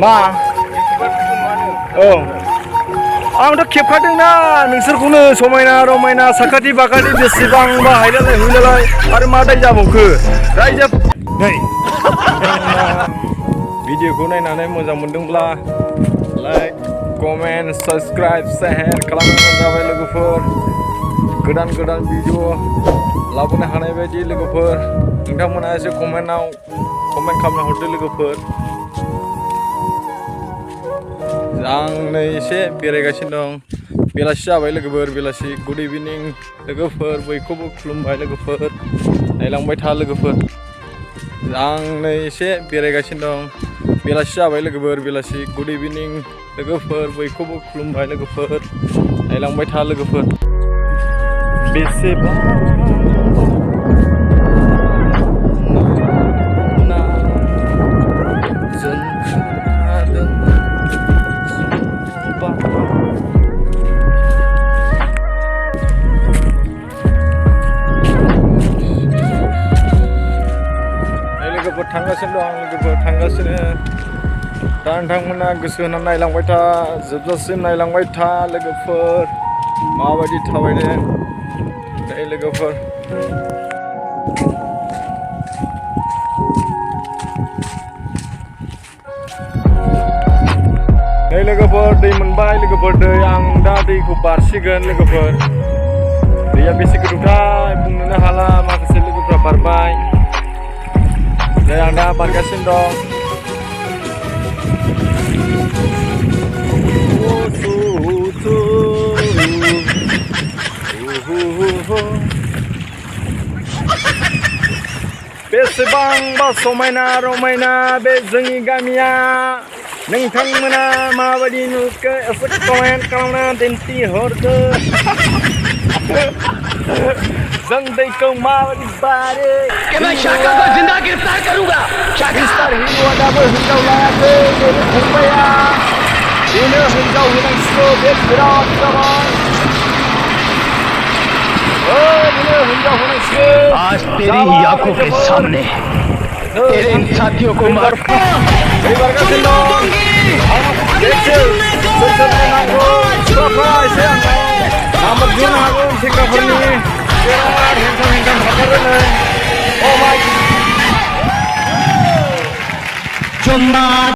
मा औ आंथ' खेबखादोंना नोंसोरखौनो समायना रमायना साखाथि बाखाथि बेसेबांबा हायलालाय हुइलालाय आरो मा दाय जाबावखो रायजो नै भिडिअखौ नायनानै मोजां मोनदोंब्ला लाइक कमेन्ट साबस्क्राइब शेयार खालामनो जाबाय लोगोफोर गोदान गोदान भिडिअ लाबोनो हानाय बायदि लोगोफोर नोंथांमोना एसे कमेन्ट खालामना हरदो लोगोफोर आं नै एसे बेरायगासिनो दं बेलासि जाबाय लोगोफोर बेलासि गुड इभिनिं लोगोफोर बयखौबो खुलुमबाय लोगोफोर नायलांबाय था लोगोफोर आं नै एसे बेरायगासिनो दं बेलासि जाबाय लोगोफोर बेलासि गुड इभिनिं लोगोफोर बयखौबो खुलुमबाय लोगोफोर नायलांबाय था लोगोफोर बेसेबां लोगोफोर थांगासिनो दं लोगोफोर थांगासिनो दा नोंथांमोना गोसो होनानै नायलांबाय था जोबजासिम नायलांबाय था लोगोफोर माबायदि थाबायदों नै लोगोफोर नै लोगोफोर दै मोनबाय लोगोफोर दै आं दा दैखौ बारसिगोन लोगोफोर दैया बेसे गोथौथाय बुंनोनो हाला माखासे लोगोफ्रा बारबाय नै आं दा बारगासिनो दं बेसेबांबा समायना रमायना बे जोंनि गामिया नोंथांमोना माबायदि नुखो एसे कमेन्ट खालामना दिन्थिहरदो जों दैखौ माबायदि बारो मिस्टार हिर'आ दाबो हिनजाव लायाखै बेनि फंबाया बेनो हिनजाव होनांसिगौ बे बिराद जाबाय बेनो हिनजाव होनांसिगौ आज तेरी ही आंखों के सामने तेरे इन साथियों को मार दै बारगासिनो दं एसे सोरनो नांगौ सिख्लाफ्रा एसे आंनाव नाम्बार बिहरनो हागौ सेंग्राफोरनि बिराद हेंथाम थाथारो नै अ माय